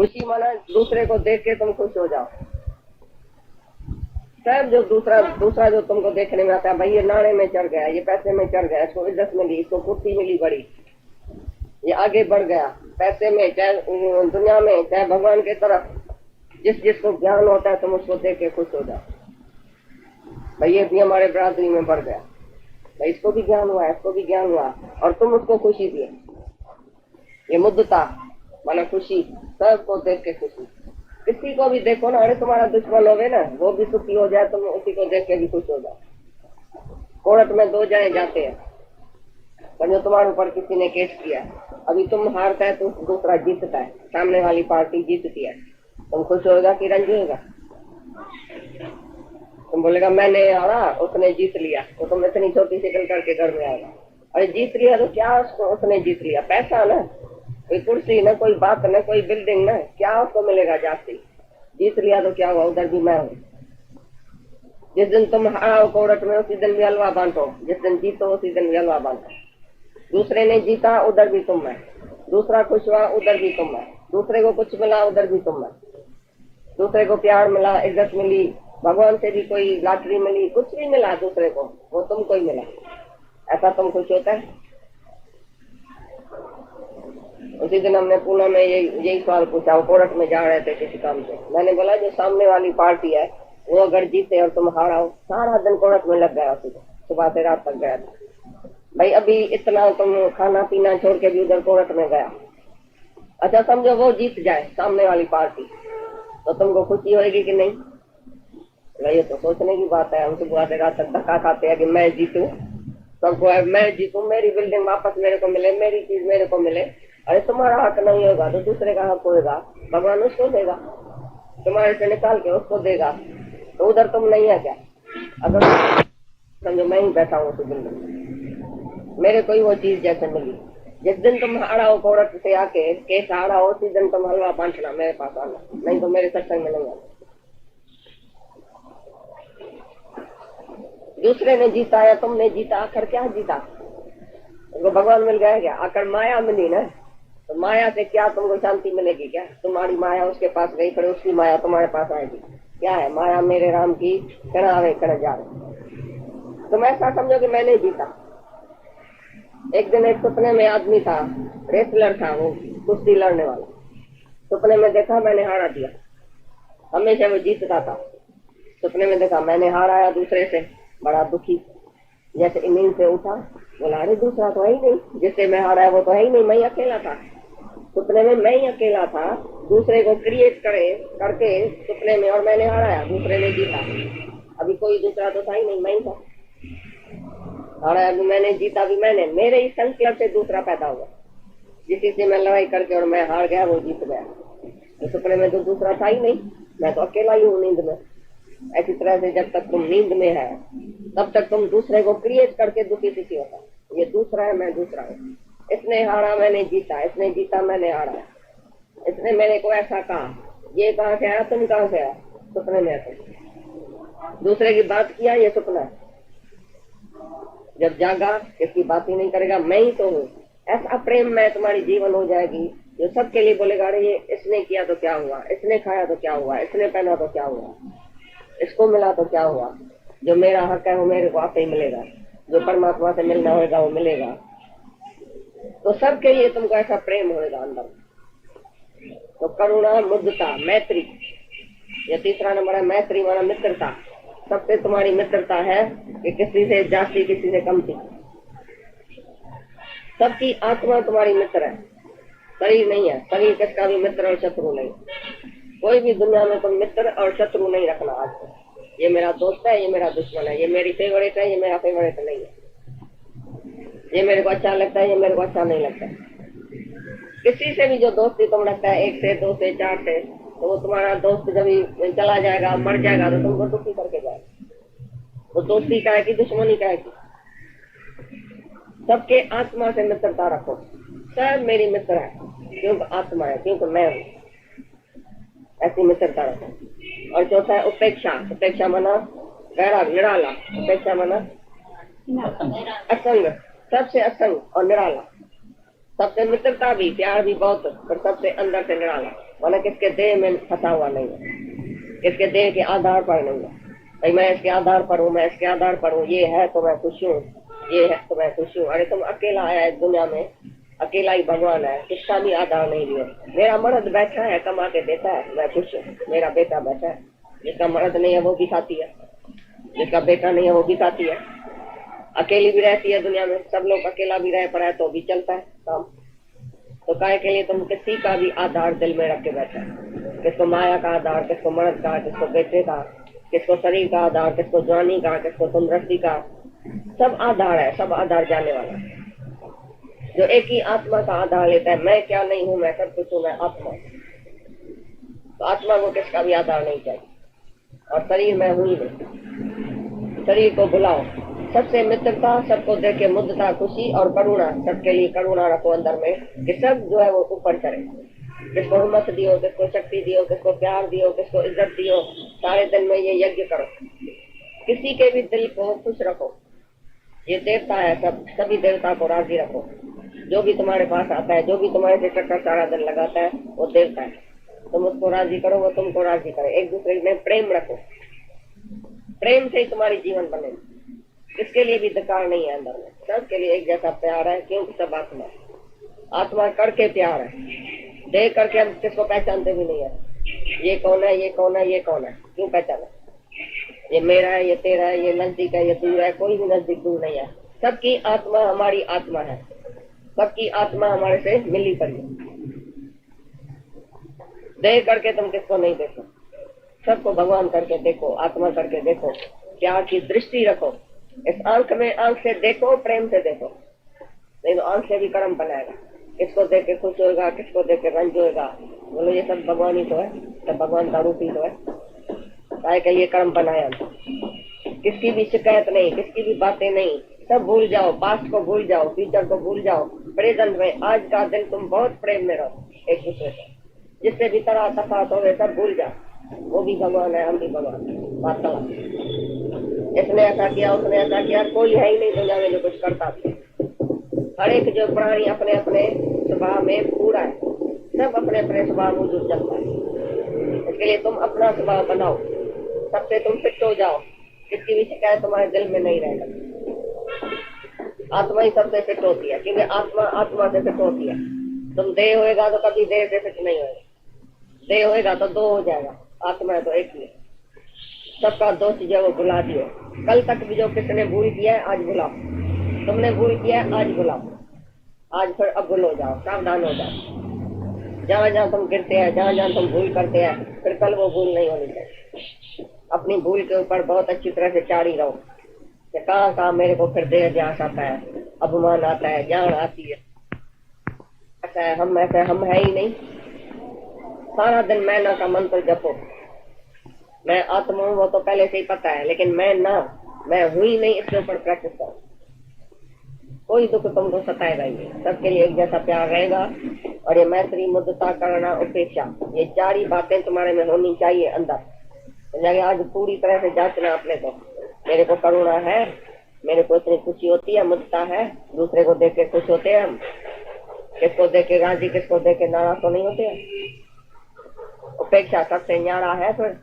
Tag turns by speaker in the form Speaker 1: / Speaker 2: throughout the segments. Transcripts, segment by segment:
Speaker 1: खुशी माना दूसरे को देख के तुम खुश हो जाओ। सब जो दूसरा जो तुमको देखने में आता है, भाई ये नाणे में चढ़ गया, ये पैसे में चढ़ गया, इसको इज्जत मिली, इसको कुर्सी मिली बड़ी, ये आगे बढ़ गया पैसे में, चाहे दुनिया में, चाहे भगवान की तरफ, जिसको ज्ञान होता है तुम उसको देख के खुश हो जाओ। भाई ये भी हमारे बरादरी में बढ़ गया, भाई इसको भी ज्ञान हुआ, इसको भी ज्ञान हुआ, और तुम उसको खुशी दिए। ये मुद्दता माना खुशी, सबको देख के खुशी। किसी को भी देखो ना, अरे तुम्हारा दुश्मन होवे ना, वो भी सुखी हो जाए, तुम उसी को देख के भी खुश हो जाओ। कोर्ट में दो जाए जाते हैं, पर जो तुम्हारे ऊपर किसी ने केस किया, अभी तुम हारता है तो दूसरा जीतता है, सामने वाली पार्टी जीतती है, तुम खुश होगा कि रंज होगा? तुम बोलेगा मैंने हारा, उसने जीत लिया, तो तुम इतनी छोटी सी करके घर में आएगा। अरे जीत लिया तो क्या उसने जीत लिया? पैसा ना, कोई कुर्सी ना, कोई बात ना, कोई बिल्डिंग ना, क्या उसको मिलेगा जाती? जीत लिया तो क्या हुआ? उधर भी मैं हूँ। जिस दिन तुम हारो कोर्ट में उसी दिन भी हलवा बांटो, जिस दिन जीतो उसी दिन भी हलवा बांटो। दूसरे ने जीता उधर भी तुम है, दूसरा खुश हुआ उधर भी तुम है, दूसरे को कुछ मिला उधर भी तुम है, दूसरे को प्यार मिला, इज्जत मिली, भगवान से भी कोई लॉटरी मिली, कुछ भी मिला दूसरे को, वो तुमको ही मिला, ऐसा तुम खुश होता है? उसी दिन हमने पुणे में यही सवाल पूछा, वो कोर्ट में जा रहे थे किसी काम से। मैंने बोला जो सामने वाली पार्टी है वो अगर जीते और तुम हाराओ, सारा दिन कोर्ट में लग गया, सुबह से रात तक गया था। भाई अभी इतना तुम खाना पीना छोड़ के भी उधर कोर्ट में गया, अच्छा समझो वो जीत जाए सामने वाली पार्टी, तो तुमको खुशी होगी कि नहीं? ये तो सोचने की बात है। हम सुबह से रात तक धक्का खाते हैं कि मैं जीतूं, सबको मैं जीतूं, मेरी बिल्डिंग वापस मेरे को मिले, मेरी चीज मेरे को मिले। अरे तुम्हारा हक नहीं होगा तो दूसरे का हक होगा, भगवान उसको देगा, तुम्हारे से निकाल के उसको देगा, तो उधर तुम नहीं है क्या? अगर समझो मैं ही बैठा हूँ उस बिल्डिंग में, मेरे को ही वो चीज जैसे मिली, जिस दिन तुम हारा हो कोर्ट से आके केस हारा हो, उसी दिन तुम हलवा बांटना, मेरे पास आना, नहीं तो मेरे सत्संग में नहीं आना। दूसरे ने जीता या तुमने जीता, आखिर क्या जीता? तुमको भगवान मिल गया क्या? आखिर माया मिली ना, तो माया से क्या तुमको शांति मिलेगी क्या? तुम्हारी माया उसके पास गई, फिर उसकी माया तुम्हारे पास आएगी। क्या है माया? मेरे राम की कण आवे कण जावे। तुम ऐसा समझो कि मैंने जीता। एक दिन एक सपने में आदमी था, रेसलर था, वो कुश्ती लड़ने वाला। सपने में देखा मैंने हारा दिया, हमेशा वो जीतता था। सपने में देखा मैंने हाराया दूसरे से, बड़ा दुखी, जैसे नींद से उठा, बोला अरे दूसरा तो है ही नहीं, जिससे मैं हारा है वो तो है ही नहीं, मैं ही अकेला था। सपने में मैं ही अकेला था, दूसरे को क्रिएट करके सपने में, और मैंने हाराया, दूसरे ने जीता। अभी कोई दूसरा तो था ही नहीं, मैं ही था। हाराया भी मैंने, जीता भी मैंने, मेरे ही संकल्प से दूसरा पैदा हुआ, जिसी से मैं लड़ाई करके और मैं हार गया, वो जीत गया। तो सपने में तो दूसरा था ही नहीं, मैं तो अकेला ही हूँ नींद में। ऐसी तरह से जब तक तुम नींद में है तब तक तुम दूसरे को क्रिएट करके दुखी सुखी होता, ये दूसरा है, मैं दूसरा हूँ, इसने हारा मैंने जीता, इसने जीता मैंने हारा, इसने मेरे को ऐसा कहा, ये कहाँ से आया, तुम कहाँ से आया? सपने में तुम दूसरे की बात किया, ये सपना है। जब जागा किसकी बात ही नहीं करेगा, मैं ही तो हूँ। ऐसा प्रेम में तुम्हारी जीवन हो जाएगी जो सबके लिए बोलेगा अरे ये इसने किया तो क्या हुआ, इसने खाया तो क्या हुआ, इसने पहना तो क्या हुआ, इसको मिला तो क्या हुआ, जो मेरा हक है वो मेरे को आपे ही मिलेगा, जो परमात्मा से मिलना होगा वो मिलेगा। तो सबके लिए तुमको ऐसा प्रेम होगा अंदर। तो करुणा, मुद्दता, मैत्री, ये तीसरा नंबर है। मैत्री माना मित्रता, सबसे तुम्हारी मित्रता है कि किसी से जास्ती किसी से कम थी। सबकी आत्मा तुम्हारी मित्र है, शरीर नहीं है। शरीर किसका भी मित्र और शत्रु नहीं। कोई भी दुनिया में तुम मित्र और शत्रु नहीं रखना। आज ये मेरा दोस्त है, ये मेरा दुश्मन है, ये मेरी फेवरेट है, ये मेरा फेवरेट नहीं है, ये मेरे को अच्छा लगता है, ये मेरे को अच्छा नहीं लगता। किसी से भी जो दोस्ती तुम रखता है, एक से, दो से, चार से, तो वो तुम्हारा दोस्त जब ही चला जाएगा, मर जाएगा, तो तुमको दुखी करके जाएगा। वो दोस्ती का है कि दुश्मनी का है? सबके आत्मा से मित्रता रखो। सब मेरी मित्र है क्योंकि आत्मा है, क्योंकि मैं हूँ, ऐसी मित्रता रखो। और चौथा है उपेक्षा। उपेक्षा माना गहरा निराला, उपेक्षा माना असंग, सबसे असंग और निराला। सबसे मित्रता भी, प्यार भी बहुत, पर सबसे अंदर से निराला, माना किसके देह में फंसा हुआ नहीं है, किसके देह के आधार पर नहीं है। भाई मैं इसके आधार पर हूँ, मैं इसके आधार पर हूँ, ये है तो मैं खुश हूँ, ये है तो मैं खुश हूँ। अरे तुम अकेला आया है दुनिया में, अकेला ही भगवान है, किसका भी आधार नहीं लिया। मेरा मर्द बैठा है कमा के देता है, मैं खुश हूँ। मेरा बेटा बैठा है, जिसका मर्द नहीं है वो भी खाती है, जिसका बेटा नहीं है वो भी खाती है। अकेली भी रहती है दुनिया में, सब लोग अकेला भी रह पड़ा है तो भी चलता है काम। तो काहे के लिए तुम किसी का भी आधार दिल में रख के बैठा है, किसको माया का आधार, किसको मर्द का, किसको बेटे का, किसको शरीर का आधार, किसको जवानी का, किसको तंदुरुस्ती का। सब आधार है, सब आधार जाने वाला है। जो एक ही आत्मा का आधार लेता है, मैं क्या नहीं हूँ, मैं सब कुछ हूँ, मैं आत्मा, तो आत्मा को किसका भी आधार नहीं चाहिए। और शरीर मैं हूँ ही नहीं, शरीर को बुलाओ। सबसे मित्रता, सबको देखे मुद्दता, खुशी और करुणा, सबके लिए करुणा रखो अंदर में, कि सब जो है वो ऊपर चढ़े। किसको हिम्मत दियो, किसको शक्ति दियो, किसको प्यार दियो, किसको इज्जत दियो। सारे दिन में ये यज्ञ करो, किसी के भी दिल को खुश रखो। ये देवता है, सब सभी देवता को राजी रखो। जो भी तुम्हारे पास आता है, जो भी तुम्हारे से चक्कर सारा दिन लगाता है, वो देवता है। तुम उसको राजी करो, वो तुमको राजी करे। एक दूसरे में प्रेम रखो, प्रेम से ही तुम्हारी जीवन बनेगी। किसके लिए भी धिक्कार नहीं है अंदर में, सबके लिए एक जैसा प्यार है, क्योंकि सब आत्मा, आत्मा करके प्यार है। देख करके हम किसको पहचानते भी नहीं है, ये कौन है, ये कौन है, ये कौन है, क्यों पहचाना। ये मेरा है, ये तेरा है, ये नजदीक है, ये दूर है, कोई भी नजदीक दूर नहीं है। सबकी आत्मा हमारी आत्मा है, सबकी आत्मा हमारे से मिली पड़ी है। देख करके तुम किसको नहीं देखो, सबको भगवान करके देखो, आत्मा करके देखो, प्यार की दृष्टि रखो। इस आंख में, आंख से देखो, प्रेम से देखो, नहीं तो आंख से भी कर्म बनाएगा। किसको देख के खुश होगा, किसको देख के रंज होगा। बोलो ये सब भगवान ही तो है, सब भगवान का रूप ही तो है। काहे के लिए कर्म बनाया, किसकी भी शिकायत नहीं, किसकी भी बातें नहीं, सब भूल जाओ। पास्ट को भूल जाओ, फ्यूचर को भूल जाओ, प्रेजेंट में आज का दिन तुम बहुत प्रेम में रहो एक दूसरे से। जिससे भी तरह तफात हो सब भूल जाओ, वो भी भगवान है, हम भी भगवान है। इसने ऐसा किया, उसने ऐसा किया, कोई है ही नहीं दुनिया में जो कुछ करता था। हर एक जो प्राणी अपने अपने स्वभाव में पूरा है, सब अपने अपने स्वभाव में जो चलता है। इसके लिए तुम अपना स्वभाव बनाओ, सबसे तुम फिट हो जाओ, किसकी भी शिकायत तुम्हारे दिल में नहीं रहेगा। आत्मा ही सबसे फिट होती है, क्योंकि आत्मा आत्मा से फिट होती है। तुम देह होएगा तो कभी देह से फिट नहीं होएगा, देह होएगा तो दो हो जाएगा, आत्मा है तो एक ही है। सबका दोष जो है वो भुला दियो। कल तक भी जो किसने भूल किया है आज भुलाओ, तुमने भूल किया है आज भुलाओ, आज फिर अब भूल हो जाओ, सावधान हो जाओ। जहाँ जहाँ तुम गिरते हैं, जहाँ जहाँ तुम भूल करते हैं, फिर कल वो भूल नहीं होनी चाहिए। अपनी भूल के ऊपर बहुत अच्छी तरह से चाड़ी रहो कि कहाँ कहाँ मेरे को फिर देह ध्यास आता है, अभिमान आता है, ज्ञान आती है, ऐसा है हम, ऐसा हम है ही नहीं। सारा दिन मैं ना का मंत्र जपो। मैं आत्मा हूँ वो तो पहले से ही पता है, लेकिन मैं ना, मैं हूँ ही नहीं, इसके ऊपर प्रैक्टिस करो। कोई दुख तुमको सताएगा ही नहीं, सबके लिए एक जैसा प्यार रहेगा। और ये मैत्री, मुद्दता, करुणा, उपेक्षा, ये चार ही बातें तुम्हारे में होनी चाहिए अंदर। आज पूरी तरह से जांचना अपने को, मेरे को करुणा है, मेरे को इतनी खुशी होती है, मुद्दता है, दूसरे को देख के खुश होते हैं हम, किसको देख के राजी, किसको देख के नाराज तो नहीं होते हैं। उपेक्षा सबसे न्यारा है। फिर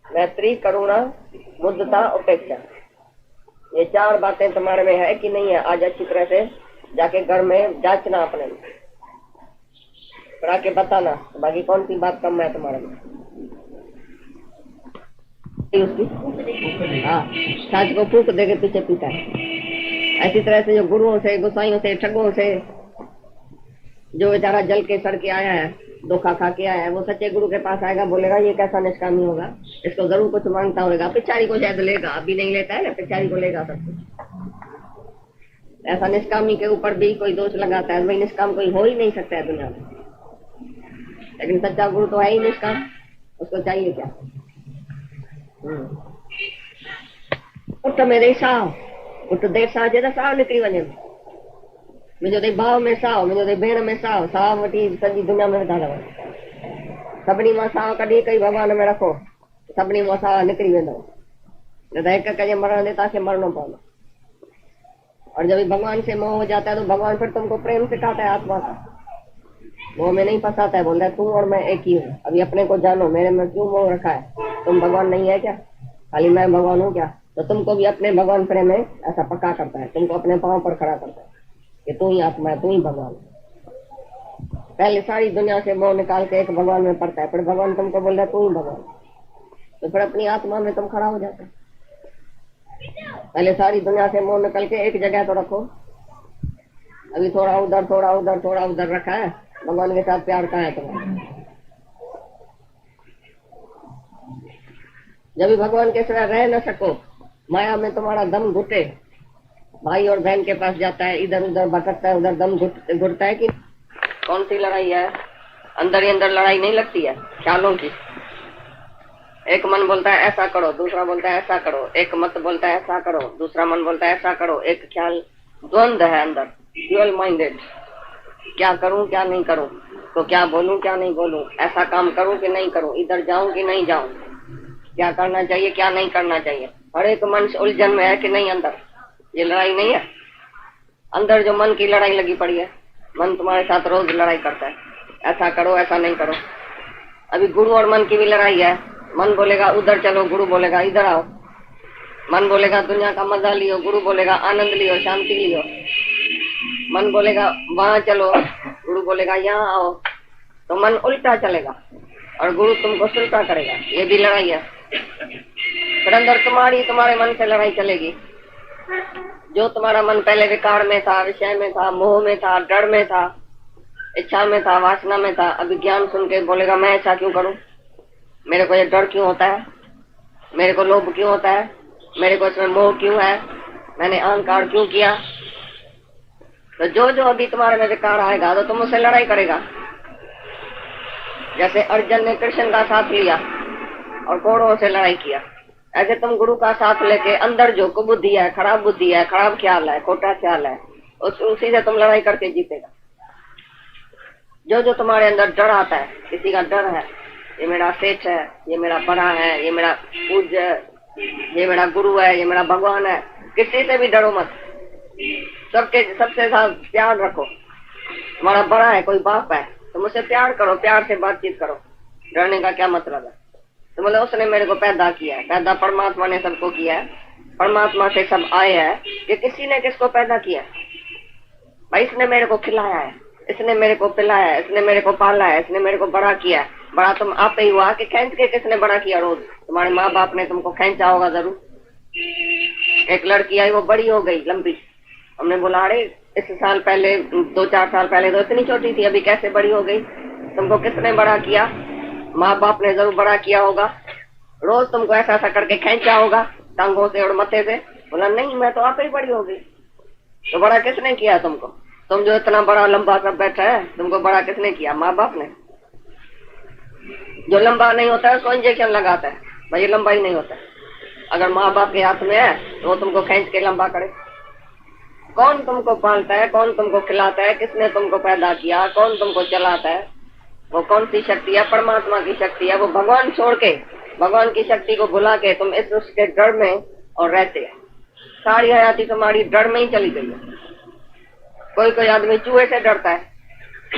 Speaker 1: मैत्री, करुणा, मुद्दता, उपेक्षा, ये चार बातें तुम्हारे में है कि नहीं है, आज अच्छी तरह से जाके घर में जांचना अपने में, फिर आके बताना बाकी कौन सी बात कम है तुम्हारे में। उसकी हाँ, साज को फूक देके पीछे पीता है। ऐसी तरह से जो गुरुओं से, गुसाइयों से, ठगों से जो बेचारा जल के सड़ के आया है, धोखा खा के आया है, वो सच्चे गुरु के पास आएगा, बोलेगा ये कैसा निष्कामी होगा, इसको जरूर कुछ मांगता होगा। पिछाड़ी को शायद लेगा, अभी नहीं लेता है ना, पिछाड़ी को लेगा सब कुछ। ऐसा निष्कामी के ऊपर भी कोई दोष लगाता है, भाई निष्काम कोई हो ही नहीं सकता है दुनिया में। लेकिन सच्चा गुरु तो है ही निष्काम, उसको चाहिए क्या। उठ मेरे साव, उठ देर साव जे साव निकरी वञे, मुझे दे भाव में साव, मुझे दे भेण में साव, साव वठी सॼी दुनिया में विधा लॻो। सभिनी मां साव कढी कई भॻवान में रखो, सभिनी मां साव निकिरी वेंदो, न त हिक जे मरण ते तव्हांखे मरणो पवंदो। और जब भगवान से मोह हो जाता है तो भगवान फिर तुमको प्रेम सिखाता है आत्मा का, मोह में नहीं फंसाता है, बोलता है तुम और मैं एक ही हूँ, अभी अपने को जानो, मेरे में क्यों मोह रखा है, तुम भगवान नहीं है क्या, खाली मैं भगवान हूँ क्या। तो तुमको भी अपने भगवान प्रेम में ऐसा पक्का करता है, तुमको अपने पांव पर खड़ा करता है कि तू ही आत्मा है, तू ही भगवान। पहले सारी दुनिया से मोह निकाल के एक भगवान में पड़ता है, फिर भगवान तुमको बोल रहा है तू ही भगवान, तो फिर अपनी आत्मा में तुम खड़ा हो जाते हो। पहले सारी दुनिया से मोह निकल के एक जगह तो रखो, अभी थोड़ा उधर थोड़ा उधर थोड़ा उधर रखा है, भगवान के साथ प्यार कहाँ है तुम्हारा। जब भी भगवान के सिवा रह न सको, माया में तुम्हारा दम घुटे, भाई और बहन के पास जाता है, इधर उधर भटकता है, उधर दम घुटता है कि कौन सी लड़ाई है, अंदर ही अंदर लड़ाई नहीं लगती है ख्यालों की। एक मन बोलता है ऐसा करो, दूसरा बोलता है ऐसा करो, एक मत बोलता है ऐसा करो, दूसरा मन बोलता है ऐसा करो, एक ख्याल द्वंद है अंदर, ड्यूअल माइंडेड, क्या करूं क्या नहीं करूं, तो क्या बोलूं क्या नहीं बोलूं, ऐसा काम करूं कि नहीं करूं, इधर जाऊं कि नहीं जाऊं, क्या करना चाहिए क्या नहीं करना चाहिए, हर एक मन उलझन में है कि नहीं अंदर। ये लड़ाई नहीं है, अंदर जो मन की लड़ाई लगी पड़ी है, मन तुम्हारे साथ रोज लड़ाई करता है, ऐसा करो ऐसा नहीं करो। अभी गुरु और मन की भी लड़ाई है, मन बोलेगा उधर चलो, गुरु बोलेगा इधर आओ, मन बोलेगा दुनिया का मजा लियो, गुरु बोलेगा आनंद लियो शांति लियो, मन बोलेगा वहां चलो, गुरु बोलेगा यहाँ आओ, तो मन उल्टा चलेगा और गुरु तुमको सुल्टा करेगा, ये भी लड़ाई है। फिर अंदर तुम्हारे मन से लड़ाई चलेगी। जो तुम्हारा मन पहले विकार में था, विषय में था, मोह में था, डर में था, इच्छा में था, वासना में था, अभी ज्ञान सुन के बोलेगा मैं ऐसा क्यों करूं, मेरे को ये डर क्यों होता है, मेरे को लोभ क्यों होता है, मेरे को इसमें मोह क्यों है, मैंने अहंकार क्यों किया। तो जो जो अभी तुम्हारे में विकार आएगा तो तुम उससे लड़ाई करेगा। जैसे अर्जुन ने कृष्ण का साथ लिया और कौरवों से लड़ाई किया, ऐसे तुम गुरु का साथ लेके अंदर जो कुबुद्धि है, खराब बुद्धि है, खराब ख्याल है, खोटा ख्याल है, उसी से तुम लड़ाई करके जीतेगा। जो जो तुम्हारे अंदर डर आता है, किसी का डर है, ये मेरा सेठ है, ये मेरा बड़ा है, ये मेरा पूज्य, ये मेरा गुरु है, ये मेरा भगवान है, किसी से भी डरो मत, सबसे साथ प्यार रखो। तुम्हारा बड़ा है, कोई बाप है, तुम उससे प्यार करो, प्यार से बातचीत करो। डरने का क्या मतलब है, तो मतलब उसने मेरे को पैदा किया है, पैदा परमात्मा ने सबको किया है, परमात्मा से सब आए हैं, ये किसी ने किसको पैदा किया है भाई, इसने मेरे को खिलाया है, इसने मेरे को पिलाया है, इसने मेरे को पाला है, इसने मेरे को बड़ा किया है। बड़ा तुम आप ही हुआ कि खींच के किसने बड़ा किया, रोज तुम्हारे माँ बाप ने तुमको खींचा होगा जरूर। एक लड़की आई, वो बड़ी हो गई लंबी, हमने बोला अरे इस साल पहले 2-4 साल पहले तो इतनी छोटी थी, अभी कैसे बड़ी हो गई, तुमको किसने बड़ा किया, माँ बाप ने जरूर बड़ा किया होगा, रोज तुमको ऐसा ऐसा करके खींचा होगा टांगों से और मथे से। बोला नहीं, मैं तो आप ही बड़ी हो गई। तो बड़ा किसने किया तुमको, तुम जो इतना बड़ा लंबा सब बैठा है, तुमको बड़ा किसने किया, माँ बाप ने। जो लंबा नहीं होता है उसको इंजेक्शन लगाता है, भाई ये लंबा ही नहीं होता है। अगर माँ बाप के हाथ में है तो वो तुमको खींच के लंबा करे। कौन तुमको पालता है, कौन तुमको खिलाता है, किसने तुमको पैदा किया, कौन तुमको चलाता है, वो कौन सी शक्ति है, परमात्मा की शक्ति है। वो भगवान छोड़ के, भगवान की शक्ति को भुला के तुम इस उसके डर में और रहते हैं। सारी हयाती तुम्हारी डर में ही चली गई है। कोई आदमी चूहे से डरता है,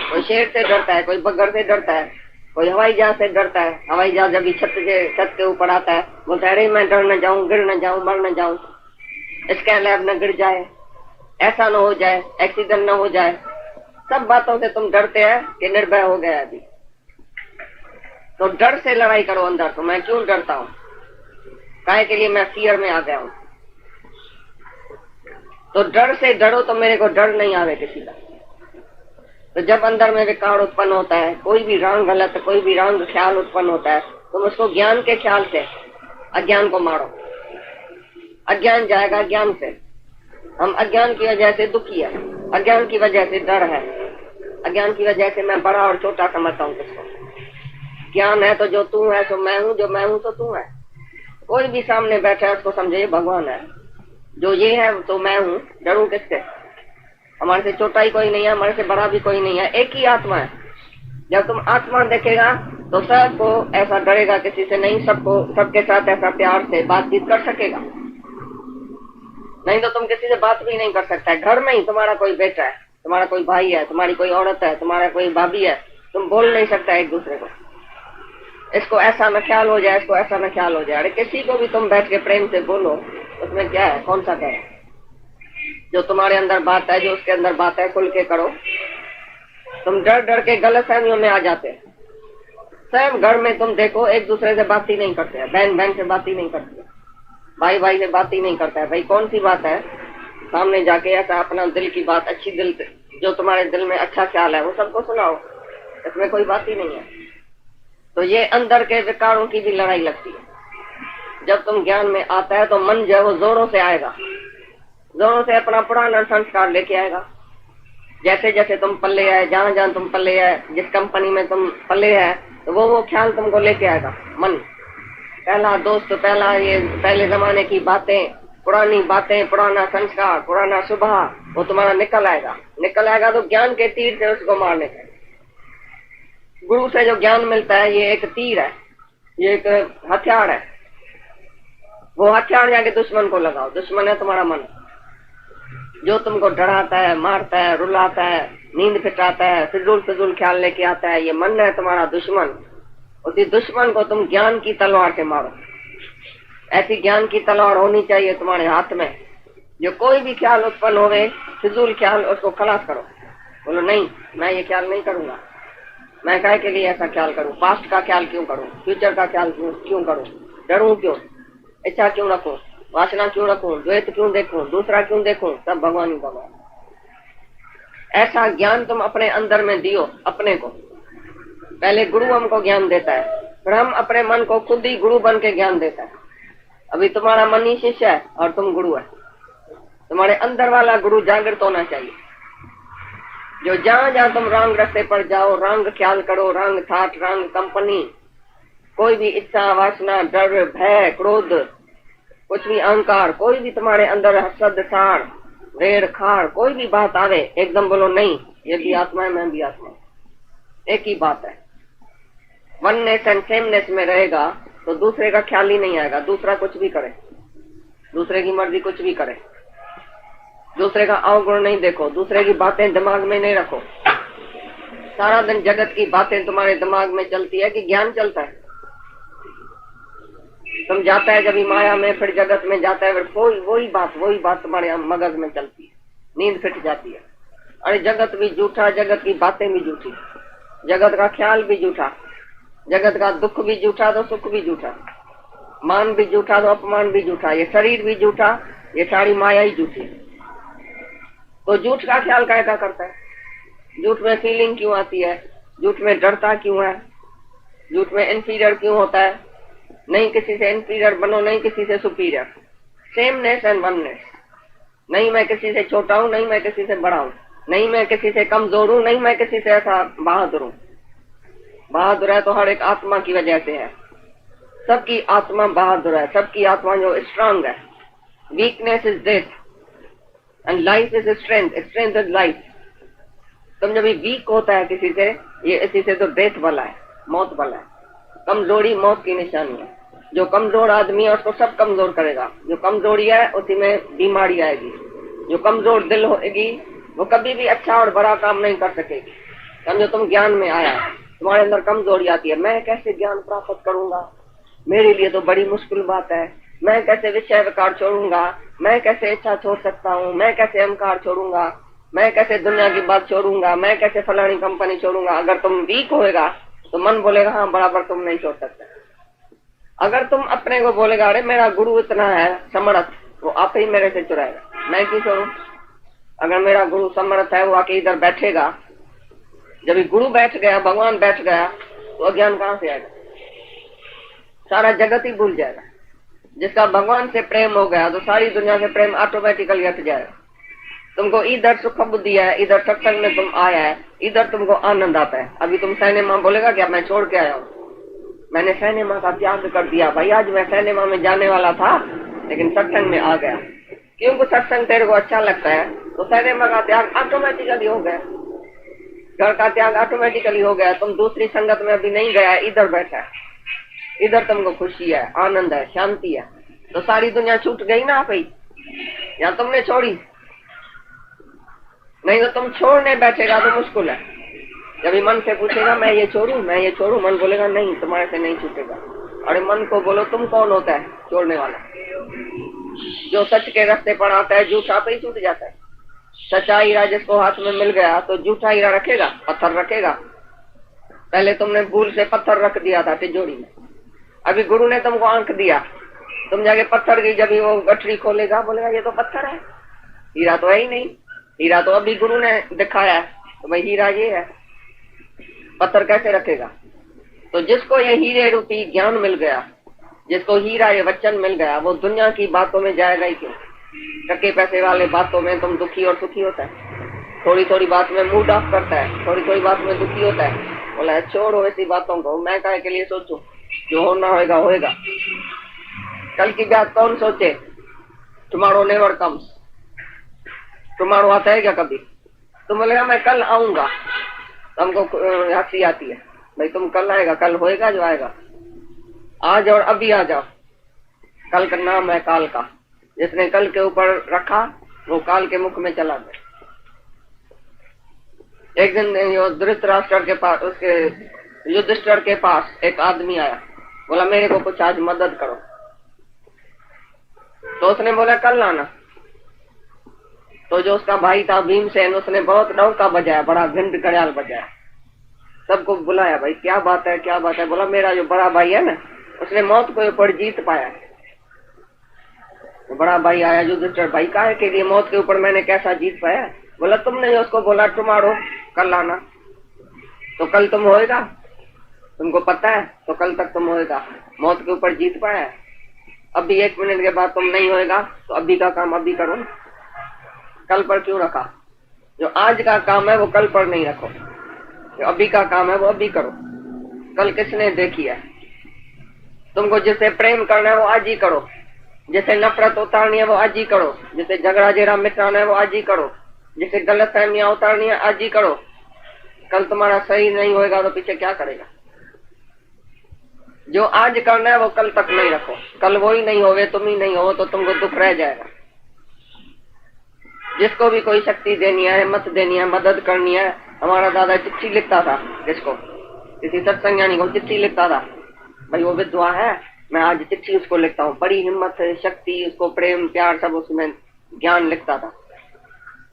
Speaker 1: कोई शेर से डरता है, कोई बगर से डरता है, कोई हवाई जहाज से डरता है। हवाई जहाज जब छत के ऊपर आता है बोलता है अरे मैं डर न जाऊं, गिर न जाऊं, मर न जाऊं, इसके लैब न गिर जाए, ऐसा न हो जाए, एक्सीडेंट न हो जाए। सब बातों से तुम डरते हैं कि निर्भय हो गया अभी। तो डर से लड़ाई करो अंदर। तो मैं क्यों डरता हूँ, काहे के लिए मैं फियर में आ गया हूँ। तो डर से डरो तो मेरे को डर नहीं आवे किसी का। तो जब अंदर में विकार उत्पन्न होता है, कोई भी रंग गलत, कोई भी रंग ख्याल उत्पन्न होता है, तुम उसको ज्ञान के ख्याल से अज्ञान को मारो। अज्ञान जाएगा ज्ञान से। हम अज्ञान की वजह से दुखी है, अज्ञान की वजह से डर है, अज्ञान की वजह से मैं बड़ा और छोटा समझता हूँ किसको। ज्ञान है तो जो तू है सो मैं हूँ, जो मैं हूँ तो तू है। कोई भी सामने बैठा है उसको समझे भगवान है, जो ये है तो मैं हूँ। डरूं किससे, हमारे से छोटा ही कोई नहीं है, हमारे से बड़ा भी कोई नहीं है, एक ही आत्मा है। जब तुम आत्मा देखेगा तो सबको ऐसा डरेगा किसी से नहीं, सबको सबके साथ ऐसा प्यार से बातचीत कर सकेगा। नहीं तो तुम किसी से बात भी नहीं कर सकता है। घर में ही तुम्हारा कोई बेटा है, तुम्हारा कोई भाई है, तुम्हारी कोई औरत है, तुम्हारा कोई भाभी है, तुम बोल नहीं सकता एक दूसरे को इसको ऐसा न ख्याल हो जाए, इसको ऐसा न ख्याल हो जाए। अरे किसी को भी तुम बैठ के प्रेम से बोलो, उसमें क्या है, कौन सा क्या है। जो तुम्हारे अंदर बात है, जो उसके अंदर बात है, खुल के करो। तुम डर डर के गलत फहमियों में आ जाते हैं। स्वयं घर में तुम देखो, एक दूसरे से बात ही नहीं करते हैं, बहन बहन से बात ही नहीं करती है, भाई भाई से बात ही नहीं करता है। भाई कौन सी बात है, सामने जाके ऐसा अपना दिल की बात, अच्छी दिल जो तुम्हारे दिल में अच्छा ख्याल है वो सबको सुनाओ, इसमें कोई बात ही नहीं है। तो ये अंदर के विकारों की भी लड़ाई लगती है। जब तुम ज्ञान में आता है तो मन जो है वो जोरों से आएगा, जोरों से अपना पुराना संस्कार लेके आएगा। जैसे जैसे तुम पल्ले है, जहां जहां तुम पल्ले है, जिस कंपनी में तुम पल्ले है, तो वो ख्याल तुमको लेके आएगा मन। पहला दोस्त, पहला ये पहले जमाने की बातें, पुरानी बातें, पुराना संस्कार, पुराना स्वभाव, वो तुम्हारा निकल आएगा तो ज्ञान के तीर से उसको मारने का। गुरु से जो ज्ञान मिलता है ये एक तीर है, ये एक हथियार है। वो हथियार जाके दुश्मन को लगाओ। दुश्मन है तुम्हारा मन, जो तुमको डराता है, मारता है, रुलाता है, नींद फिटाता है, फिजूल ख्याल लेके आता है, ये मन है तुम्हारा दुश्मन। उसी दुश्मन को तुम ज्ञान की तलवार से मारो। ऐसी ज्ञान की तलवार होनी चाहिए तुम्हारे हाथ में, जो कोई भी ख्याल उत्पन्न होवे, फिजूल ख्याल, उसको खलास करो। बोलो नहीं, मैं ये ख्याल नहीं करूंगा। मैं काहे के लिए ऐसा ख्याल करूं, पास्ट का ख्याल क्यों करूं, फ्यूचर का ख्याल क्यों करूं, डरूं क्यों, इच्छा क्यों रखूं, वासना क्यों रखूं, द्वैत क्यों देखूं, दूसरा क्यों देखूं, सब भगवान ही भगवान। ऐसा ज्ञान तुम अपने अंदर में दियो अपने को। पहले गुरु हमको ज्ञान देता है, फिर हम अपने मन को खुद ही गुरु बन के ज्ञान देता है। अभी तुम्हारा मन ही शिष्य है और तुम गुरु है। तुम्हारे अंदर वाला गुरु जागृत होना चाहिए। जो जहां जहां तुम रंग रास्ते पर जाओ, रंग ख्याल करो, रंग ठाट, रंग कंपनी, कोई भी इच्छा, वासना, डर, भय, क्रोध, कुछ भी अहंकार, कोई भी तुम्हारे अंदर हसद, सार, रेड़, खार, कोई भी बात आवे, एकदम बोलो नहीं, ये भी आत्मा है, मैं भी आत्मा। एक ही बात है। वननेस एंड सेमनेस में रहेगा तो दूसरे का ख्याल ही नहीं आएगा। दूसरा कुछ भी करे, दूसरे की मर्जी कुछ भी करे, दूसरे का अवगुण नहीं देखो, दूसरे की बातें दिमाग में नहीं रखो। सारा दिन जगत की बातें तुम्हारे दिमाग में चलती है कि ज्ञान चलता है। तुम जाता है जब माया में, फिर जगत में जाता है, फिर वही बात तुम्हारे मगज में चलती है, नींद फिट जाती है। अरे जगत भी झूठा, जगत की बातें भी झूठी, जगत का ख्याल भी झूठा, जगत का दुख भी झूठा तो सुख भी झूठा, मान भी झूठा तो अपमान भी झूठा, ये शरीर भी झूठा, ये सारी माया ही झूठी। तो झूठ का ख्याल क्या करता है? झूठ में फीलिंग क्यों आती है, झूठ में डरता क्यों है, झूठ में इंफीरियर क्यों होता है? नहीं किसी से इंफीरियर बनो, नहीं किसी से सुपीरियर। Sameness and oneness. नहीं मैं किसी से छोटा हूँ, नहीं मैं किसी से बड़ा हूँ, नहीं मैं किसी से कमजोर हूँ, नहीं मैं किसी से ऐसा बहादुर हूँ। बहादुर है तो हर एक आत्मा की वजह से है। सबकी आत्मा बहादुर है, सबकी आत्मा जो स्ट्रांग है। Weakness is death and life is strength, strength is life. तुम जब वीक होता है किसी से, ये इसी से तो डेथ वाला है, मौत वाला है। कमजोरी मौत की निशानी है। जो कमजोर आदमी है उसको सब कमजोर करेगा। जो कमजोरी है उसी में बीमारी आएगी। जो कमजोर दिल होगी वो कभी भी अच्छा और बड़ा काम नहीं कर सकेगी। समझो तुम ज्ञान में आया, तुम्हारे अंदर कमजोरी आती है, मैं कैसे ज्ञान प्राप्त करूंगा, मेरे लिए तो बड़ी मुश्किल बात है, मैं कैसे विषय विकार छोड़ूंगा, मैं कैसे इच्छा छोड़ सकता हूँ, मैं कैसे अहंकार छोड़ूंगा, मैं कैसे दुनिया की बात छोड़ूंगा, मैं कैसे फलानी कंपनी छोड़ूंगा। अगर तुम वीक होएगा तो मन बोलेगा हाँ बराबर तुम नहीं छोड़ सकते। अगर तुम अपने को बोलेगा अरे मेरा गुरु इतना है समर्थ, वो आप ही मेरे से चुराएगा, मैं क्यों छोड़ू। अगर मेरा गुरु समर्थ है, वो आके इधर बैठेगा, जब गुरु बैठ गया, भगवान बैठ गया, तो अज्ञान कहाँ से आएगा? सारा जगत ही भूल जाएगा। जिसका भगवान से प्रेम हो गया तो सारी दुनिया से प्रेम ऑटोमेटिकली हट जाएगा। तुमको इधर सुख बुद्धि है, इधर सत्संग में तुम आया है, इधर तुमको आनंद आता है। अभी तुम सिनेमा बोलेगा क्या मैं छोड़ के आया हूँ, मैंने सिनेमा का त्याग कर दिया। भाई आज मैं सिनेमा में जाने वाला था लेकिन सत्संग में आ गया। क्योंकि सत्संग तेरे को अच्छा लगता है तो सिनेमा का त्याग ऑटोमेटिकली हो गया, घर का त्याग ऑटोमेटिकली हो गया। तुम दूसरी संगत में अभी नहीं गया, इधर बैठा है, इधर तुमको खुशी है, आनंद है, शांति है, तो सारी दुनिया छूट गई ना भाई। या तुमने छोड़ी? नहीं तो तुम छोड़ने बैठेगा तो मुश्किल है। जब भी मन से पूछेगा मैं ये छोड़ू, मैं ये छोड़ू, मन बोलेगा नहीं, तुम्हारे से नहीं छूटेगा। अरे मन को बोलो तुम कौन होता है छोड़ने वाला? जो सच के रास्ते पर आता है झूठा पे ही छूट जाता है। सच्चा हीरा जिसको हाथ में मिल गया तो झूठा हीरा रखेगा, पत्थर रखेगा? पहले तुमने भूल से पत्थर रख दिया था तिजोरी में, अभी गुरु ने तुमको आंख दिया, तुम जाके पत्थर की जब वो गठरी खोलेगा बोलेगा ये तो पत्थर है, हीरा तो है ही नहीं। हीरा तो अभी गुरु ने दिखाया है, तो भाई हीरा ये है, पत्थर कैसे रखेगा? तो जिसको ये हीरे रूपी ज्ञान मिल गया, जिसको हीरा ये वचन मिल गया, वो दुनिया की बातों में जाएगा ही क्यों? टके पैसे वाले बातों में तुम दुखी और सुखी होता है, थोड़ी थोड़ी बात में मूड ऑफ करता है, थोड़ी थोड़ी बात में दुखी होता है। बोला है छोड़ो ऐसी बातों को, मैं काहे के लिए सोचूं, जो होना होएगा होएगा। कल की बात कौन सोचे? Tomorrow never comes. टुमारो आता है क्या कभी? तुम बोलेगा मैं कल आऊंगा, तो हमको हंसी आती है, भाई तुम कल आएगा, कल होएगा जो आएगा। आज और अभी आ जाओ। कल का नाम है काल का, जिसने कल के ऊपर रखा वो काल के मुख में चला गया। एक दिन धृतराष्ट्र के पास, उसके युधिष्ठिर के पास एक आदमी आया, बोला मेरे को कुछ आज मदद करो। तो उसने बोला कल आना। तो जो उसका भाई था भीमसेन, उसने बहुत डौका बजाया, बड़ा घंट घड़ियाल बजाया, सबको बुलाया, भाई क्या बात है क्या बात है? बोला मेरा जो बड़ा भाई है ना, उसने मौत के ऊपर जीत पाया। तो बड़ा भाई आया युधिष्ठिर, भाई काहे के लिए मौत के ऊपर मैंने कैसा जीत पाया? बोला तुमने जो उसको बोला टुमारो कल आना, तो कल तुम होएगा, तुमको पता है, तो कल तक तुम होएगा, मौत के ऊपर जीत पाया है। अभी 1 मिनट के बाद तुम नहीं होएगा, तो अभी का काम अभी करो, कल पर क्यों रखा? जो आज का काम है वो कल पर नहीं रखो, जो अभी का काम है वो अभी करो। कल किसने देखी है? तुमको जिससे प्रेम करना है वो आज ही करो, जिसे नफरत उतारनी है वो आज ही करो, जिसे झगड़ा जेरा मिटाना है वो आज ही करो, जिसे गलत फहमियां उतारनी है आज ही करो। कल तुम्हारा सही नहीं होएगा तो पीछे क्या करेगा? जो आज करना है वो कल तक नहीं रखो, कल वो ही नहीं होवे, तुम ही नहीं हो, तो तुमको दुख रह जाएगा। जिसको भी कोई शक्ति देनी है, हिम्मत देनी है, मदद करनी है, हमारा दादा चिट्ठी लिखता था, जिसको किसी सत्संज्ञानी को चिट्ठी लिखता था, भाई वो विधवा है, मैं आज चिट्ठी उसको लिखता हूँ, बड़ी हिम्मत शक्ति, उसको प्रेम प्यार सब उसमें ज्ञान लिखता था।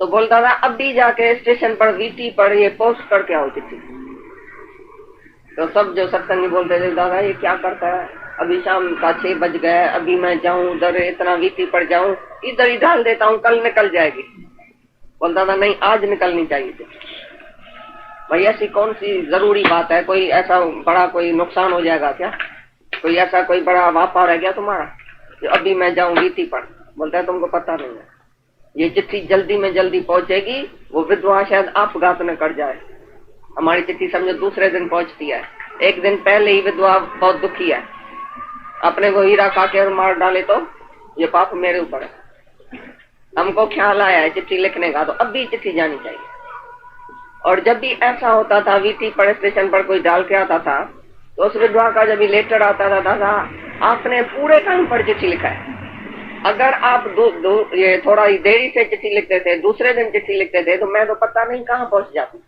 Speaker 1: तो बोलता था अभी जाके स्टेशन पर वीटी पर ये पोस्ट करके आओ चिट्ठी। तो सब जो सत्संगी बोलते थे दादा ये क्या करता है, अभी शाम का 6 बज गए, अभी मैं जाऊं उधर इतना वीटी पर जाऊं, इधर ही डाल देता हूँ, कल निकल जाएगी। बोलता था नहीं आज निकलनी चाहिए थी। भाई ऐसी कौन सी जरूरी बात है? कोई ऐसा बड़ा कोई नुकसान हो जाएगा क्या? कोई ऐसा कोई बड़ा व्यापार है क्या तुम्हारा जो अभी मैं जाऊं वीटी पर? बोलता है तुमको पता नहीं है, ये चिट्ठी जल्दी में जल्दी पहुंचेगी, वो विधवा शायद आपघात न कर जाए। हमारी चिट्ठी समझो दूसरे दिन पहुंचती है, 1 दिन पहले ही विधवा बहुत दुखी है, अपने को हीरा खा के मार डाले तो ये पाप मेरे ऊपर है। हमको ख्याल आया है चिट्ठी लिखने का, तो अभी चिट्ठी जानी चाहिए। और जब भी ऐसा होता था वीटी पर स्टेशन पर कोई डाल के आता था, तो उस विधवा का जब भी लेटर आता था, दादा आपने पूरे टाइम पर चिट्ठी लिखा है। अगर आप ये थोड़ा ही देरी से चिट्ठी लिखते थे, दूसरे दिन चिट्ठी लिखते थे, तो मैं तो पता नहीं कहाँ पहुंच जाती,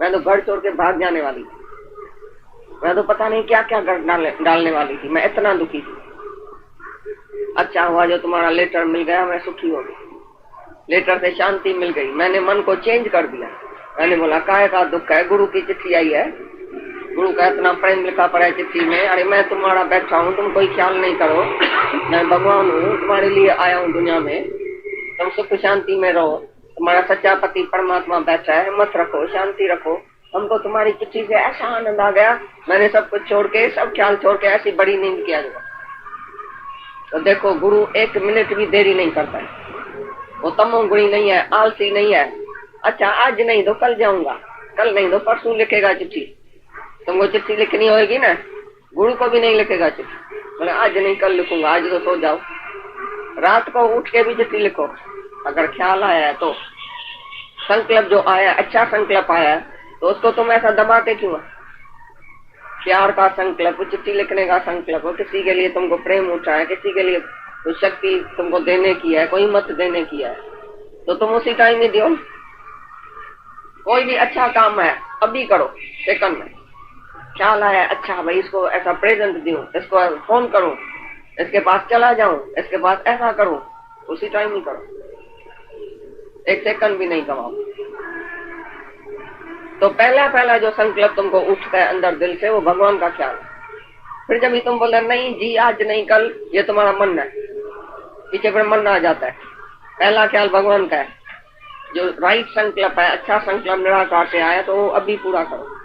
Speaker 1: मैं तो घर छोड़ के भाग जाने वाली थी, मैं तो पता नहीं क्या क्या डालने वाली थी, मैं इतना दुखी थी। अच्छा हुआ जो तुम्हारा लेटर मिल गया, मैं सुखी हो गई, लेटर से शांति मिल गई, मैंने मन को चेंज कर दिया। मैंने बोला काहे का दुख है, गुरु की चिट्ठी आई है, गुरु का इतना प्रेम लिखा पड़ा है चिट्ठी में, अरे मैं तुम्हारा बैठा हूँ, तुम कोई ख्याल नहीं करो, मैं भगवान हूँ, तुम्हारे लिए आया हूँ दुनिया में, तुम सुख शांति में रहो, तुम्हारा सच्चा पति परमात्मा बैठा है, मत रखो, शांति रखो। हमको तुम्हारी चिट्ठी से ऐसा आनंद आ गया, मैंने सब कुछ छोड़ के, सब ख्याल छोड़ के ऐसी बड़ी नींद किया जाएगा। तो देखो गुरु 1 मिनट भी देरी नहीं करता है, वो तमोगुणी नहीं है, आलसी नहीं है। अच्छा आज नहीं तो कल जाऊंगा, कल नहीं तो परसों लिखेगा चिट्ठी। तुमको चिट्ठी लिखनी होगी ना, गुरु को भी नहीं लिखेगा चिट्ठी, बोले आज नहीं कल लिखूंगा, आज तो सो जाओ, रात को उठ के भी चिट्ठी लिखो अगर ख्याल आया है तो। संकल्प जो आया, अच्छा संकल्प आया है, तो उसको तुम ऐसा दबाते क्यों? प्यार का संकल्प, चिट्ठी लिखने का संकल्प, किसी के लिए तुमको प्रेम उठा है, किसी के लिए कोई शक्ति तुमको देने की है, कोई हिम्मत देने की है, तो तुम उसी टाइम में दो। कोई भी अच्छा काम है अभी करो, सेकंड में ख्याल आया अच्छा भाई इसको ऐसा प्रेजेंट दूं, इसको फोन करूं, इसके पास चला जाऊं, इसके पास ऐसा करूं, उसी टाइम ही करो, एक सेकंड भी नहीं गवाओ। तो पहला जो संकल्प तुमको उठता है अंदर दिल से, वो भगवान का ख्याल। फिर जब भी तुम बोले नहीं जी आज नहीं कल, ये तुम्हारा मन है, पीछे फिर मन आ जाता है। पहला ख्याल भगवान का है, जो राइट संकल्प है, अच्छा संकल्प निराकार से आया तो वो अभी पूरा करो,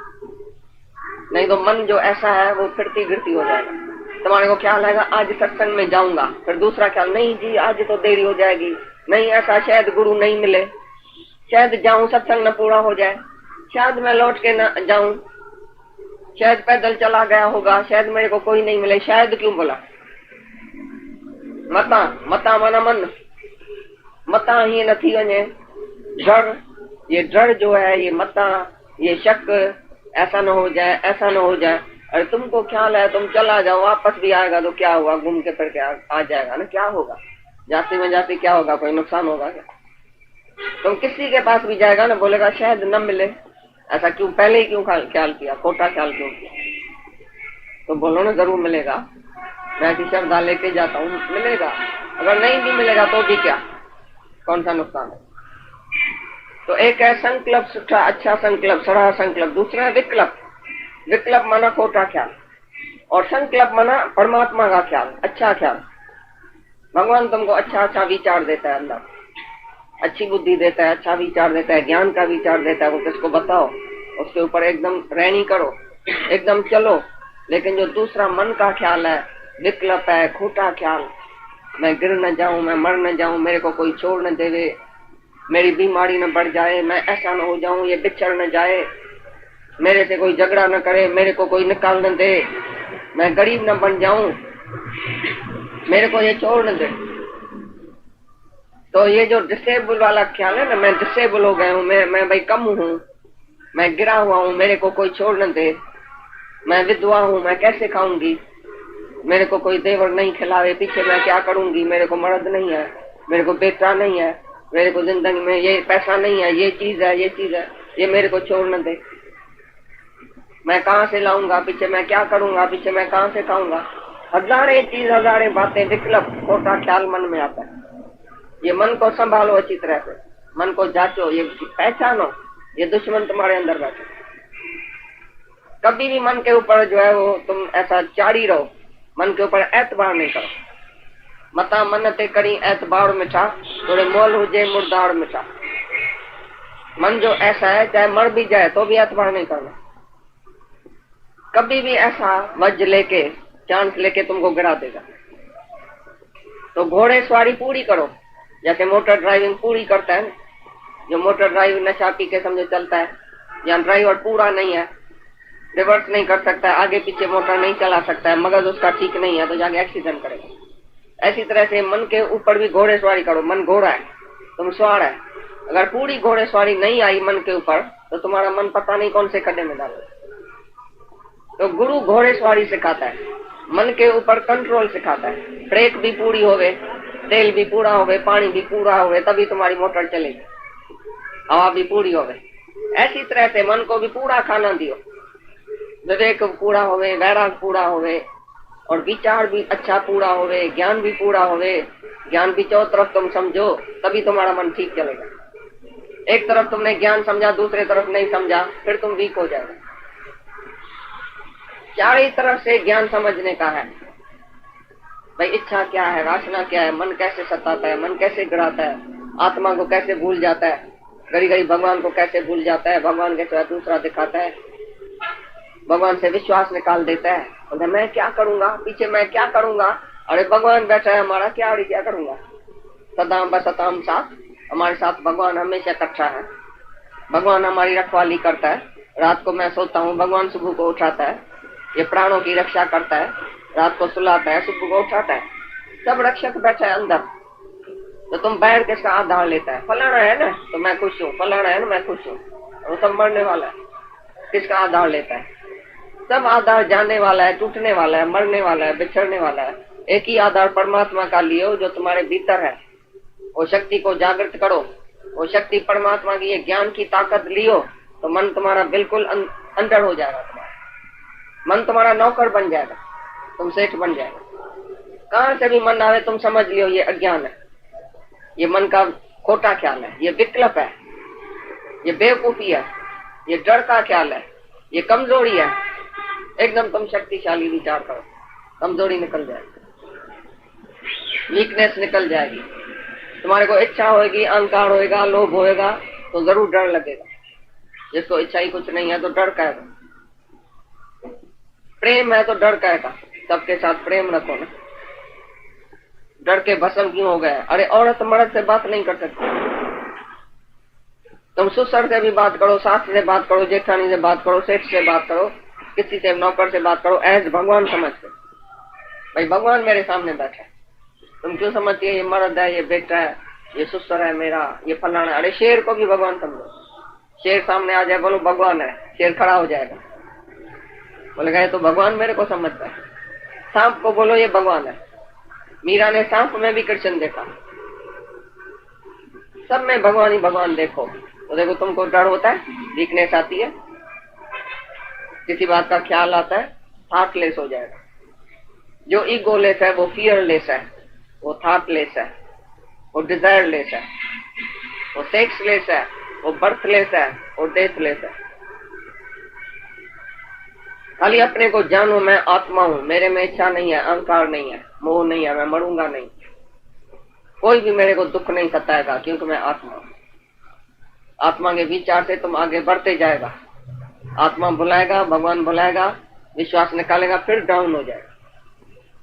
Speaker 1: नहीं तो मन जो ऐसा है वो फिरती गिरती हो जाएगा। तुम्हारे को ख्याल आएगा आज सत्संग में जाऊंगा, फिर दूसरा ख्याल नहीं जी आज तो देरी हो जाएगी, नहीं ऐसा शायद गुरु नहीं मिले, शायद जाऊं सत्संग न पूरा हो जाए, शायद मैं लौट के न जाऊं, शायद पैदल चला गया होगा, शायद मेरे को कोई नहीं मिले, शायद क्यों बोला। मता माना मन, मता ही नहीं वने डर, ये डर जो है, ये मता, ये शक, ऐसा न हो जाए, ऐसा न हो जाए। अरे तुमको ख्याल है तुम चला जाओ, वापस भी आएगा तो क्या हुआ, घूम के फिर के आ जाएगा ना, क्या होगा, जाते में जाते क्या होगा, कोई नुकसान होगा क्या। तुम किसी के पास भी जाएगा ना, बोलेगा शायद न मिले, ऐसा क्यों, पहले ही क्यों ख्याल किया, खोटा ख्याल क्यों किया। तो बोलो ना जरूर मिलेगा, मैं ऐसी श्रद्धा लेके जाता हूँ, मिलेगा। अगर नहीं भी मिलेगा तो भी क्या, कौन सा नुकसान है। तो एक है संकल्प, सुठा अच्छा संकल्प, सड़ा संकल्प। दूसरा है विकल्प। विकल्प माना खोटा ख्याल, और संकल्प माना परमात्मा का ख्याल, अच्छा ख्याल। भगवान तुमको अच्छा विचार देता है, अंदर अच्छी बुद्धि देता है, अच्छा विचार देता है, ज्ञान का विचार देता है, वो किसको बताओ, उसके ऊपर एकदम रहनी करो, एकदम चलो। लेकिन जो दूसरा मन का ख्याल है, विकल्प है, खोटा ख्याल, मैं गिर न जाऊं, मैं मर न जाऊं, मेरे को कोई छोड़ न देवे, मेरी बीमारी न बढ़ जाए, मैं ऐसा न हो जाऊं, ये बिछड़ न जाए, मेरे से कोई झगड़ा न करे, मेरे को कोई निकाल न दे, मैं गरीब न बन जाऊं, मेरे को ये छोड़ न दे। तो ये जो डिसेबल वाला ख्याल है ना, मैं डिसेबल हो गया हूँ, मैं भाई कम हूँ, मैं गिरा हुआ हूँ, मेरे को कोई छोड़ न दे, मैं विधवा हूँ, मैं कैसे खाऊंगी, मेरे को कोई देवर नहीं खिलावे, पीछे मैं क्या करूंगी, मेरे को मर्द नहीं है, मेरे को बेटा नहीं है, मेरे को जिंदगी में ये पैसा नहीं है, ये चीज है, ये चीज है, ये मेरे को छोड़ न दे, मैं कहाँ से लाऊंगा, पीछे मैं क्या करूंगा, पीछे मैं कहाँ से खाऊंगा। हजारे चीज, हजारे बातें, विकल्प, खोटा ख्याल मन में आता है। ये मन को संभालो अच्छी तरह से, मन को जांचो, ये पहचानो, ये दुश्मन तुम्हारे अंदर बैठे। कभी भी मन के ऊपर जो है वो तुम ऐसा चारी रहो, मन के ऊपर एतबार नहीं करो। मता मन ते करी एतबार मिठा, थोड़े मोल हुजे मुर्दार मिठा। मन जो ऐसा है चाहे मर भी जाए तो भी एतबार नहीं करना। कभी भी ऐसा वज लेके, चांस लेके तुमको गिरा देगा। तो घोड़े सवारी पूरी करो, जैसे मोटर ड्राइविंग पूरी करता है, जो मोटर ड्राइविंग नशा पी के समझो चलता है, या ड्राइवर पूरा नहीं है, रिवर्स नहीं कर सकता है, आगे पीछे मोटर नहीं चला सकता है, मगज उसका ठीक नहीं है, तो जाके एक्सीडेंट करेगा। ऐसी तरह से मन के ऊपर भी घोड़े सवारी करो। मन घोड़ा है, तुम सवार है। अगर पूरी घोड़े सवारी नहीं आई मन के ऊपर, तो तुम्हारा मन पता नहीं कौन से खड्डे में डालो। तो गुरु घोड़े सवारी सिखाता है, मन के ऊपर कंट्रोल सिखाता है। ब्रेक भी पूरी होवे, तेल भी पूरा होवे, पानी भी पूरा होवे, तभी तुम्हारी मोटर चलेगी, हवा भी पूरी होवे। ऐसी तरह से मन को भी पूरा खाना दियो, विवेक पूरा होवे, वैराग पूरा होवे, और विचार भी अच्छा पूरा होवे, ज्ञान भी पूरा होवे। ज्ञान भी चौ तरफ तुम समझो, तभी तुम्हारा मन ठीक चलेगा। एक तरफ तुमने ज्ञान समझा, दूसरे तरफ नहीं समझा, फिर तुम वीक हो जाएगा। चारों तरफ से ज्ञान समझने का है, भाई इच्छा क्या है, वासना क्या है, मन कैसे सताता है, मन कैसे गिराता है, आत्मा को कैसे भूल जाता है, घड़ी घड़ी भगवान को कैसे भूल जाता है, भगवान के सिवा दूसरा दिखाता है, भगवान से विश्वास निकाल देता है। बोलता मैं क्या करूंगा, पीछे मैं क्या करूंगा, अरे भगवान बैठा है हमारा, क्या करूंगा। सदाम बसताम साथ, हमारे साथ भगवान हमेशा इकट्ठा है। भगवान हमारी रखवाली करता है। रात को मैं सोता हूँ, भगवान सुबह को उठाता है, ये प्राणों की रक्षा करता है, रात को सुलाता है, सुबह को उठाता है, सब रक्षक बैठा है अंदर। तो तुम बैठ किसका आधार लेता है, फलाना है ना तो मैं खुश हूँ, फलाना है ना मैं खुश हूँ, वो सब मरने वाला है, किसका आधार लेता है। सब आधार जाने वाला है, टूटने वाला है, मरने वाला है, बिछड़ने वाला है, एक ही आधार परमात्मा का लियो जो तुम्हारे भीतर है। वो शक्ति को जागृत करो, वो शक्ति परमात्मा की ये ज्ञान की ताकत लियो तो मन तुम्हारा बिल्कुल अंदर हो जाएगा। तुम्हारा मन तुम्हारा नौकर बन जाएगा, तुम सेठ बन जाएगा। कहां से भी मन आवे तुम समझ लियो ये अज्ञान है, ये मन का खोटा ख्याल है, ये विकल्प है, ये बेवकूफी है, ये डर का ख्याल है, ये कमजोरी है। एकदम तुम शक्तिशाली विचार करो, कमजोरी निकल जाएगी, वीकनेस निकल जाएगी। तुम्हारे को इच्छा होगी, अहंकार होएगा, लोभ होएगा तो जरूर डर लगेगा। जिसको इच्छा ही कुछ नहीं है तो डर कहेगा। प्रेम है तो डर कहेगा। सबके साथ प्रेम रखो ना। डर के भस्म क्यों हो गए? अरे औरत मर्द से बात नहीं कर सकती। तुम ससुर से भी बात करो, सास से बात करो, जेठानी से बात करो, सेठ से बात करो, किसी से नौकर से बात करो, एज भगवान समझ के। भाई भगवान मेरे सामने बैठा है, तुम क्यों समझती है ये मर्द है, ये बेटा है, ये ससुर है मेरा, ये फलाना है। अरे शेर को भी भगवान समझो। शेर सामने आ जाए, बोलो भगवान है, शेर खड़ा हो जाएगा, बोलेगा ये तो भगवान मेरे को समझता है। सांप को बोलो ये भगवान है। मीरा ने सांप में भी कृष्ण देखा। सब में भगवान ही भगवान देखो तो देखो तुमको डर होता है, वीकनेस आती है, किसी बात का ख्याल आता है, थॉटलेस हो जाएगा। जो ईगोलेस है वो फियरलेस है, वो थॉटलेस है, वो डिजायरलेस है, वो सेक्सलेस है, वो बर्थलेस है, वो डेथलेस है। खाली अपने को जानो मैं आत्मा हूं, मेरे में इच्छा नहीं है, अहंकार नहीं है, मोह नहीं है, मैं मरूंगा नहीं, कोई भी मेरे को दुख नहीं सताएगा क्योंकि मैं आत्मा हूं। आत्मा के विचार से तुम आगे बढ़ते जाएगा। आत्मा बुलाएगा, भगवान बुलाएगा, विश्वास निकालेगा, फिर डाउन हो जाएगा।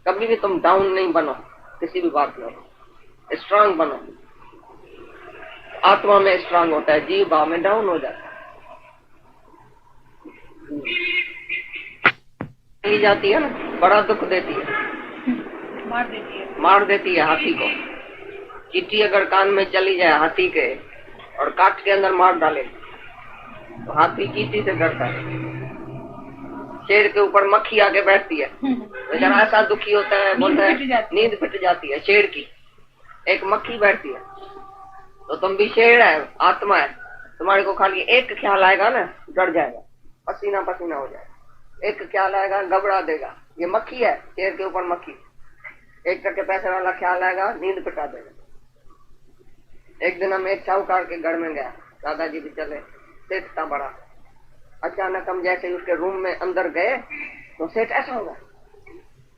Speaker 1: कभी भी तुम डाउन नहीं बनो, किसी भी बात में स्ट्रांग बनो। आत्मा में स्ट्रांग होता है, जीव भाव में डाउन हो जाता है। जाती है ना, बड़ा दुख देती है, मार देती है हाथी को। चींटी अगर कान में चली जाए हाथी के और काट के अंदर मार डाले तो हाथी चींटी से डरता है। शेर के ऊपर मक्खी आके बैठती है तो जरा ऐसा दुखी होता है, बोलता है नींद फिट जाती है। शेर की एक मक्खी बैठती है तो तुम भी शेर है, आत्मा है, तुम्हारे को खाली एक ख्याल आएगा ना, डर जाएगा, पसीना पसीना हो जाएगा। एक ख्याल आएगा, घबरा देगा, ये मक्खी है, शेर के ऊपर मक्खी। एक टके पैसे वाला ख्याल आएगा, नींद पिटा देगा। एक दिन हम एक साहूकार के घर में गया, दादाजी भी चले, सेठ था बड़ा। अचानक हम जैसे उसके रूम में अंदर गए तो सेठ ऐसा हुआ।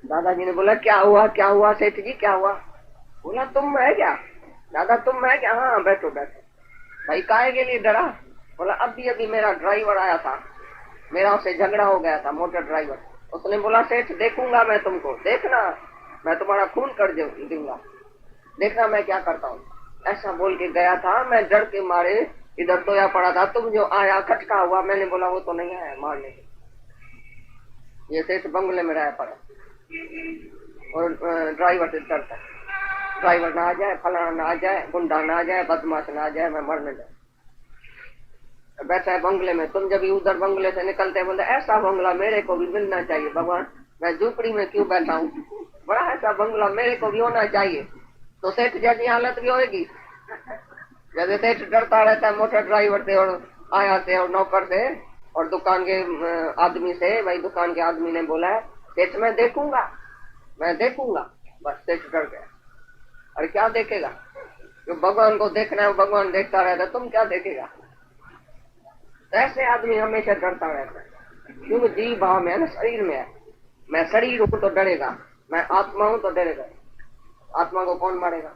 Speaker 1: दादाजी ने बोला क्या हुआ, क्या हुआ सेठ जी, क्या हुआ? बोला तुम है क्या? दादा तुम है क्या? हाँ बैठो बैठो। भाई काहे के लिए डरा? बोला अभी अभी मेरा ड्राइवर आया था, मेरा उससे झगड़ा हो गया था, मोटर ड्राइवर। उसने बोला सेठ देखूंगा मैं तुमको, देखना मैं तुम्हारा खून कर दूंगा, देखना मैं क्या करता हूँ। ऐसा बोल के गया था। मैं डर के मारे इधर सोया पड़ा था, तुम जो आया खटका हुआ, मैंने बोला वो तो नहीं आया मारने के। ये सेठ बंगले में रहा पड़ा और ड्राइवर से डरता, ड्राइवर ना आ जाए, फलाना ना आ जाए, गुंडा ना आ जाए, बदमाश ना आ जाए, मैं मरने जाए। बैठा है बंगले में। तुम जब उधर बंगले से निकलते बोलते ऐसा बंगला मेरे को भी मिलना चाहिए भगवान, मैं झूपड़ी में क्यों बैठा हूँ, बड़ा ऐसा बंगला मेरे को भी होना चाहिए। तो सेठ जैसी हालत भी होगी। जैसे सेठ डरता रहता है मोटर ड्राइवर से और आया से और नौकर से और दुकान के आदमी से। भाई दुकान के आदमी ने बोला है सेठ मैं देखूंगा, मैं देखूंगा। बस सेठ डर गया। और क्या देखेगा? जो भगवान को देखना है भगवान देखता रहता है, तुम क्या देखेगा? ऐसे आदमी हमेशा डरता रहता है क्योंकि जीव भाव में है ना, शरीर में है। मैं शरीर हूं तो डरेगा, मैं आत्मा हूं तो डरेगा। आत्मा को कौन मारेगा?